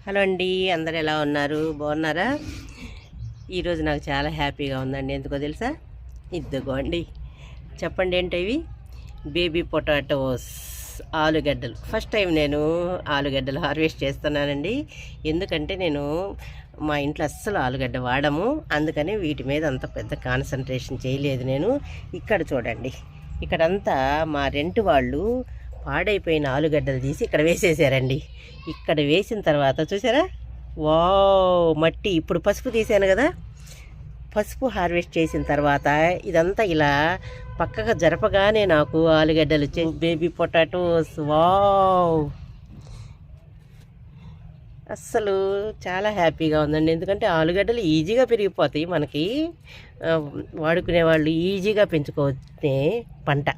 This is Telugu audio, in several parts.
హలో అండి, అందరు ఎలా ఉన్నారు? బాగున్నారా? ఈరోజు నాకు చాలా హ్యాపీగా ఉందండి. ఎందుకో తెలుసా? ఇదిగోండి, చెప్పండి ఏంటి ఇవి? బేబీ పొటాటోస్, ఆలుగడ్డలు. ఫస్ట్ టైం నేను ఆలుగడ్డలు హార్వెస్ట్ చేస్తున్నానండి. ఎందుకంటే నేను మా ఇంట్లో అస్సలు ఆలుగడ్డ వాడము, అందుకని వీటి మీద అంత పెద్ద కాన్సన్ట్రేషన్ చేయలేదు నేను. ఇక్కడ చూడండి, ఇక్కడంతా మా రెంట్ వాళ్ళు పాడైపోయిన ఆలుగడ్డలు తీసి ఇక్కడ వేసేసారండి. ఇక్కడ వేసిన తర్వాత చూసారా, వావ్ మట్టి. ఇప్పుడు పసుపు తీసాను కదా, పసుపు హార్వెస్ట్ చేసిన తర్వాత ఇదంతా ఇలా పక్కగా జరపగానే నాకు ఆలుగడ్డలు వచ్చేసి బేబీ పొటాటోస్. వావ్, అస్సలు చాలా హ్యాపీగా ఉందండి. ఎందుకంటే ఆలుగడ్డలు ఈజీగా పెరిగిపోతాయి, మనకి వాడుకునే వాళ్ళు ఈజీగా పెంచుకోవచ్చే పంట.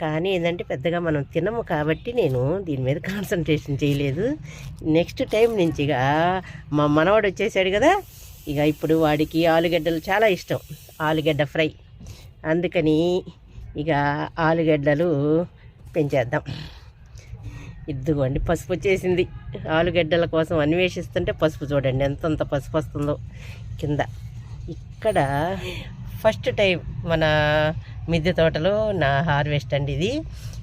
కానీ ఏంటంటే పెద్దగా మనం తినము కాబట్టి నేను దీని మీద కాన్సన్ట్రేషన్ చేయలేదు. నెక్స్ట్ టైం నుంచి ఇక మా మనవాడు వచ్చేసాడు కదా, ఇక ఇప్పుడు వాడికి ఆలుగడ్డలు చాలా ఇష్టం, ఆలుగడ్డ ఫ్రై. అందుకని ఇక ఆలుగడ్డలు పెంచేద్దాం. ఇదిగోండి, పసుపు వచ్చేసింది. ఆలుగడ్డల కోసం అన్వేషిస్తుంటే పసుపు చూడండి ఎంతంత పసుపు వస్తుందో కింద. ఇక్కడ ఫస్ట్ టైం మన మిద్దె తోటలో నా హార్వెస్ట్ అండి ఇది.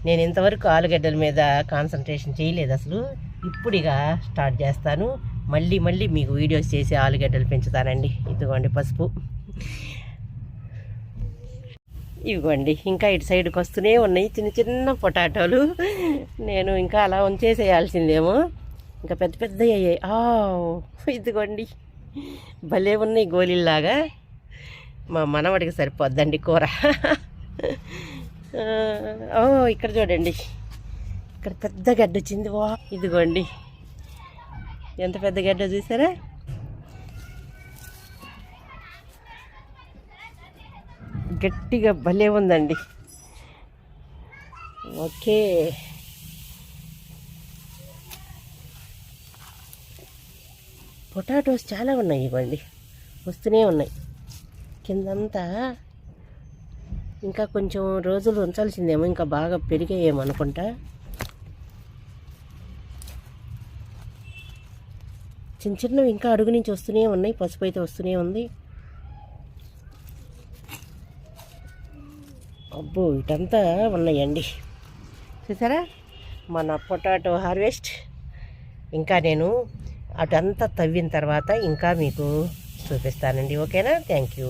నేను ఇంతవరకు ఆలుగడ్డల మీద కాన్సన్ట్రేషన్ చేయలేదు అసలు. ఇప్పుడు ఇక స్టార్ట్ చేస్తాను. మళ్ళీ మీకు వీడియోస్ చేసి ఆలుగడ్డలు పెంచుతానండి. ఇదిగోండి పసుపు. ఇవ్వండి, ఇంకా ఇటు సైడ్కి వస్తూనే ఉన్నాయి చిన్న చిన్న పొటాటోలు. నేను ఇంకా అలా ఉంచేసేయాల్సిందేమో, ఇంకా పెద్ద పెద్ద అయ్యాయి. ఇదిగోండి, భలే ఉన్నాయి గోళీల్లాగా. మా మనవడికి సరిపోద్దండి కూర. ఇక్కడ చూడండి, ఇక్కడ పెద్ద గడ్డ వచ్చింది. వా, ఇదిగోండి ఎంత పెద్ద గడ్డ చూసారా? గట్టిగా భలే ఉందండి. ఓకే, పొటాటోస్ చాలా ఉన్నాయి. ఇవ్వండి, వస్తూనే ఉన్నాయి కిందంతా. ఇంకా కొంచెం రోజులు ఉంచాల్సిందేమో, ఇంకా బాగా పెరిగాయేమో అనుకుంటా. చిన్న చిన్నవి ఇంకా అడుగు నుంచి వస్తూనే ఉన్నాయి. పసుపు అయితే వస్తూనే ఉంది. అబ్బో, ఇటంతా ఉన్నాయండి చూసారా మన పొటాటో హార్వెస్ట్. ఇంకా నేను అటంతా తవ్విన తర్వాత ఇంకా మీకు చూపిస్తానండి. ఓకేనా? Thank you.